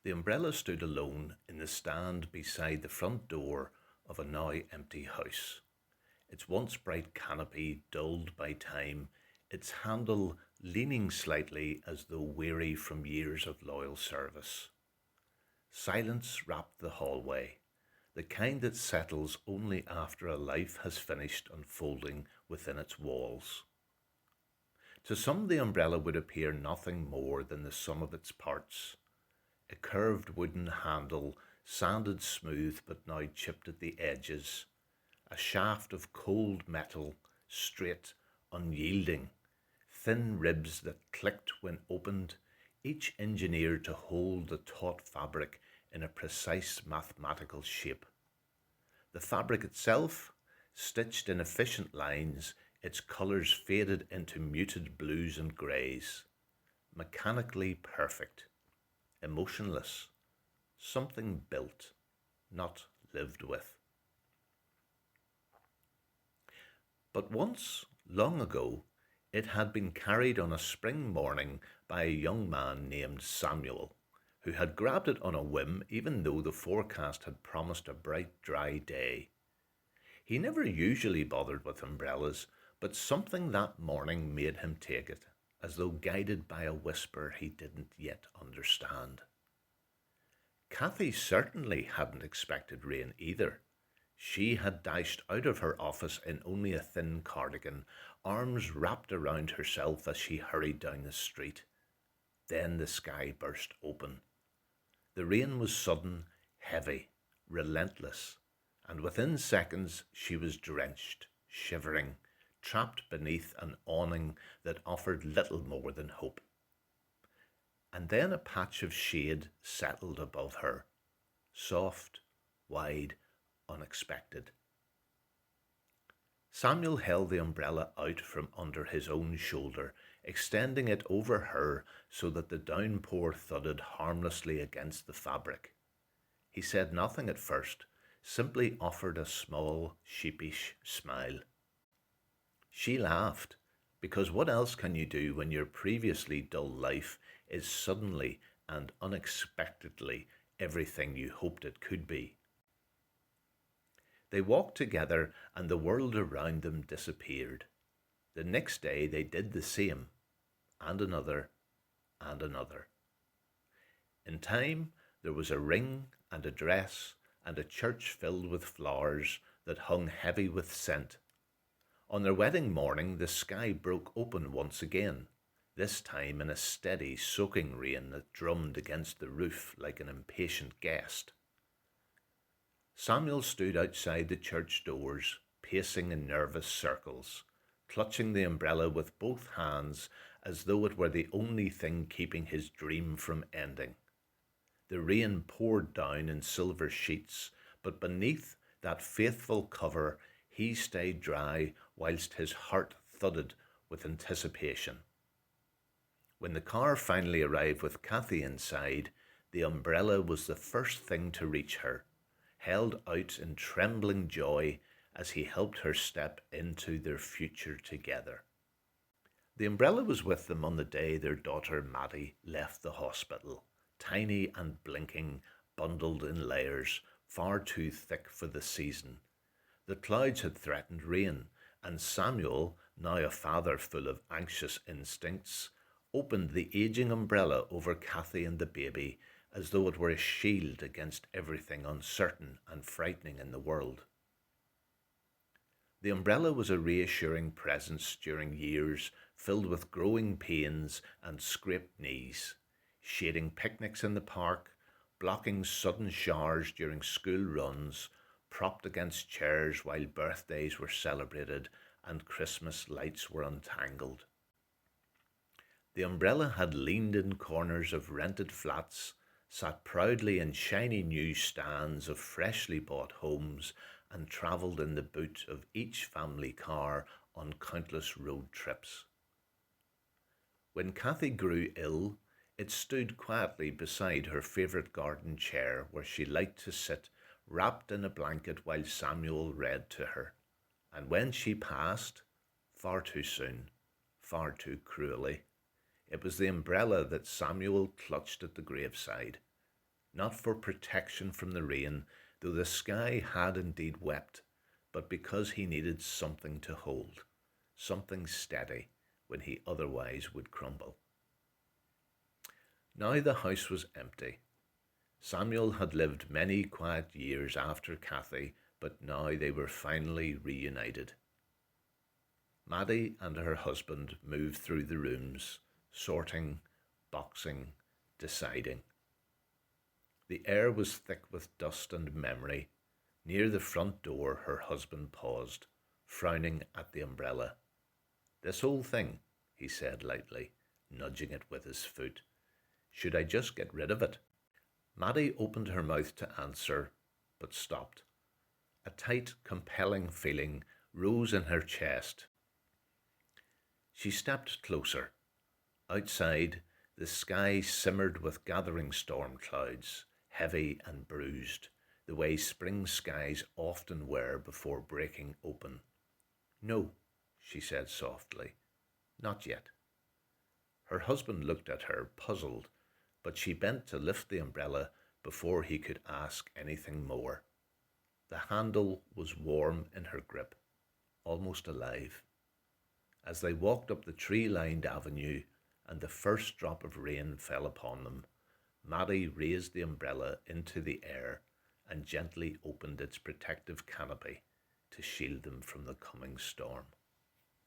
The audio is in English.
The umbrella stood alone in the stand beside the front door of a now empty house, its once bright canopy dulled by time, its handle leaning slightly as though weary from years of loyal service. Silence wrapped the hallway, the kind that settles only after a life has finished unfolding within its walls. To some, the umbrella would appear nothing more than the sum of its parts, a curved wooden handle, sanded smooth but now chipped at the edges, a shaft of cold metal, straight, unyielding, thin ribs that clicked when opened, each engineered to hold the taut fabric in a precise mathematical shape. The fabric itself, stitched in efficient lines, its colours faded into muted blues and greys, mechanically perfect, emotionless, something built, not lived with. But once, long ago, it had been carried on a spring morning by a young man named Samuel, who had grabbed it on a whim even though the forecast had promised a bright, dry day. He never usually bothered with umbrellas, but something that morning made him take it, as though guided by a whisper he didn't yet understand. Kathy certainly hadn't expected rain either. She had dashed out of her office in only a thin cardigan, arms wrapped around herself as she hurried down the street. Then the sky burst open. The rain was sudden, heavy, relentless, and within seconds she was drenched, shivering, trapped beneath an awning that offered little more than hope. And then a patch of shade settled above her, soft, wide, unexpected. Samuel held the umbrella out from under his own shoulder, extending it over her so that the downpour thudded harmlessly against the fabric. He said nothing at first, simply offered a small, sheepish smile. She laughed, because what else can you do when your previously dull life is suddenly and unexpectedly everything you hoped it could be? They walked together and the world around them disappeared. The next day they did the same, and another, and another. In time, there was a ring and a dress and a church filled with flowers that hung heavy with scent. On their wedding morning, the sky broke open once again, this time in a steady, soaking rain that drummed against the roof like an impatient guest. Samuel stood outside the church doors, pacing in nervous circles, clutching the umbrella with both hands as though it were the only thing keeping his dream from ending. The rain poured down in silver sheets, but beneath that faithful cover he stayed dry whilst his heart thudded with anticipation. When the car finally arrived with Kathy inside, the umbrella was the first thing to reach her, held out in trembling joy as he helped her step into their future together. The umbrella was with them on the day their daughter Maddie left the hospital, tiny and blinking, bundled in layers, far too thick for the season. The clouds had threatened rain, and Samuel, now a father full of anxious instincts, opened the aging umbrella over Kathy and the baby as though it were a shield against everything uncertain and frightening in the world. The umbrella was a reassuring presence during years filled with growing pains and scraped knees, shading picnics in the park, blocking sudden showers during school runs, propped against chairs while birthdays were celebrated and Christmas lights were untangled. The umbrella had leaned in corners of rented flats, sat proudly in shiny new stands of freshly bought homes, and travelled in the boot of each family car on countless road trips. When Kathy grew ill, it stood quietly beside her favourite garden chair where she liked to sit, wrapped in a blanket while Samuel read to her. And when she passed, far too soon, far too cruelly, it was the umbrella that Samuel clutched at the graveside, not for protection from the rain, though the sky had indeed wept, but because he needed something to hold, something steady when he otherwise would crumble. Now the house was empty. Samuel had lived many quiet years after Kathy, but now they were finally reunited. Maddie and her husband moved through the rooms, sorting, boxing, deciding. The air was thick with dust and memory. Near the front door, her husband paused, frowning at the umbrella. "This whole thing," he said lightly, nudging it with his foot. "Should I just get rid of it?" Maddie opened her mouth to answer, but stopped. A tight, compelling feeling rose in her chest. She stepped closer. Outside, the sky simmered with gathering storm clouds, heavy and bruised, the way spring skies often were before breaking open. "No," she said softly, "not yet." Her husband looked at her, puzzled, but she bent to lift the umbrella before he could ask anything more. The handle was warm in her grip, almost alive. As they walked up the tree-lined avenue and the first drop of rain fell upon them, Maddie raised the umbrella into the air and gently opened its protective canopy to shield them from the coming storm.